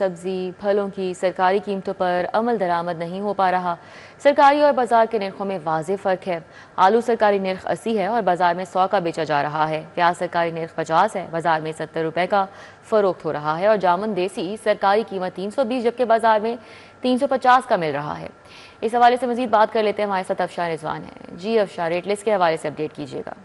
सब्जी, फलों की सरकारी कीमतों पर अमल दरामद नहीं हो पा रहा। सरकारी और बाजार के निर्खों में वाज़ेह फ़र्क है। आलू सरकारी निर्ख 80 है और बाजार में 100 का बेचा जा रहा है। प्याज सरकारी निर्ख 50 है, बाजार में 70 रुपए का फ़रोख्त हो रहा है। और जामुन देसी सरकारी कीमत 320 जबकि बाजार में 350 का मिल रहा है। इस हवाले से मजीद बात कर लेते हैं, हमारे साथ अफशार रिजवान है। जी अफशार, रेट लिस्ट के हवाले से अपडेट कीजिएगा।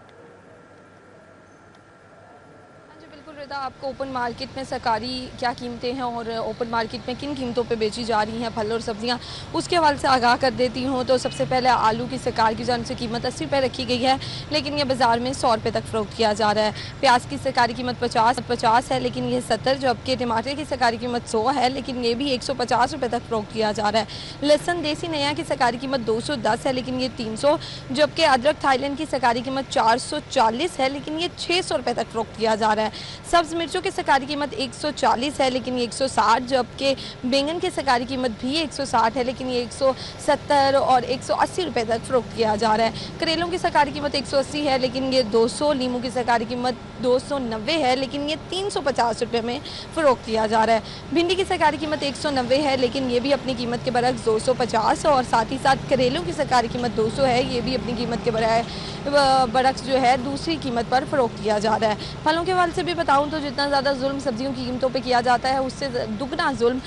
आपको ओपन मार्केट में सरकारी क्या कीमतें हैं और ओपन मार्केट में किन कीमतों पे बेची जा रही हैं फल और सब्जियां, उसके हवाले से आगाह कर देती हूं। तो सबसे पहले आलू की सरकार की जान से कीमत 80 रुपये रखी गई है, लेकिन ये बाज़ार में 100 रुपये तक फ़रोख्त किया जा रहा है। प्याज की सरकारी कीमत 50 है, लेकिन ये 70, जबकि टमाटर की सरकारी कीमत 100 है, लेकिन ये भी 150 रुपये तक फ़रोख्त किया जा रहा है। लहसुन देसी नया की सरकारी कीमत 210 है, लेकिन ये 300, जबकि अदरक थाईलैंड की सरकारी कीमत 440 है, लेकिन ये 600 रुपये तक फ़रोख्त किया जा रहा है। सब्ज़ मिर्चों की सरकारी कीमत 140 है, लेकिन ये 160, जबकि बैंगन की सरकारी कीमत भी 160 है, लेकिन ये 170 और 180 रुपये तक फ़रोख्त किया जा रहा है। करेलों की सरकारी कीमत 180 है, लेकिन ये 200, लीमू की सरकारी कीमत 290 है, लेकिन ये 350 रुपये में फ़रोख्त किया जा रहा है। भिंडी की सरकारी कीमत 190 है, लेकिन ये भी अपनी कीमत के बरक्स 250, और साथ ही साथ करेलों की सरकारी कीमत 200 है, ये भी अपनी कीमत के बरक्स जो है दूसरी कीमत पर फ़रोख्त किया जा रहा है। फलों के हवाले से भी बताऊं तो जितना ज़्यादा जुल्म सब्जियों की कीमतों पे किया जाता है, उससे दुगना जुल्म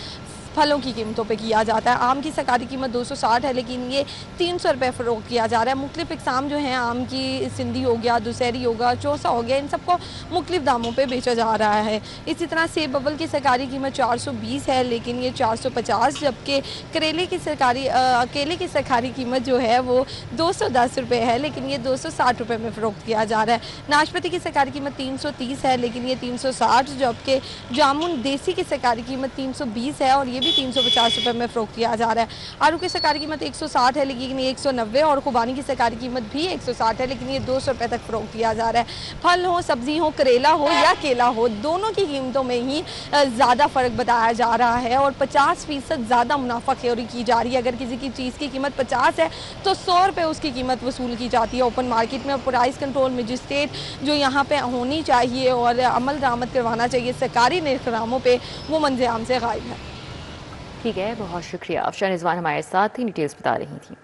फलों की कीमतों पे किया जाता है। आम की सरकारी कीमत 260 है, लेकिन ये 300 रुपये फ़रोख्त किया जा रहा है। मुख्तलिफ इक़साम जो हैं, आम की सिंधी हो गया, दुसहरी होगा, चौसा हो गया, इन सबको मुख्तलिफ दामों पे बेचा जा रहा है। इसी तरह सेब अव्वल की सरकारी कीमत 420 है, लेकिन ये 450, जबकि केले की सरकारी कीमत जो है वो 210 रुपये है, लेकिन ये 260 रुपये में फ़रोख्त किया जा रहा है। नाशपाती की सरकारी कीमत 330 है, लेकिन ये 360, जबकि जामुन देसी की सरकारी कीमत 320 है, और ये भी 350 रुपये में फ़रोख्त किया जा रहा है। आलू की सरकारी कीमत 160 है, लेकिन ये 190, और खुबानी की सरकारी कीमत भी 160 है, लेकिन ये 200 रुपये तक फ़रोख्त किया जा रहा है। फल हो, सब्ज़ी हो, करेला हो या केला हो, दोनों की कीमतों में ही ज़्यादा फ़र्क बताया जा रहा है, और 50% ज़्यादा मुनाफाखोरी की जा रही है। अगर किसी की चीज़ की कीमत 50 है तो 100 रुपये उसकी कीमत वसूल की जाती है ओपन मार्केट में। प्राइस कंट्रोल मजिस्ट्रेट जो यहाँ पे होनी चाहिए और अमल दरामद करवाना चाहिए सरकारी निर्खनामों पे, वो मंज़र आम से गायब है। ठीक है, बहुत शुक्रिया। अफशार रिजवान हमारे साथ ही डिटेल्स बता रही थी।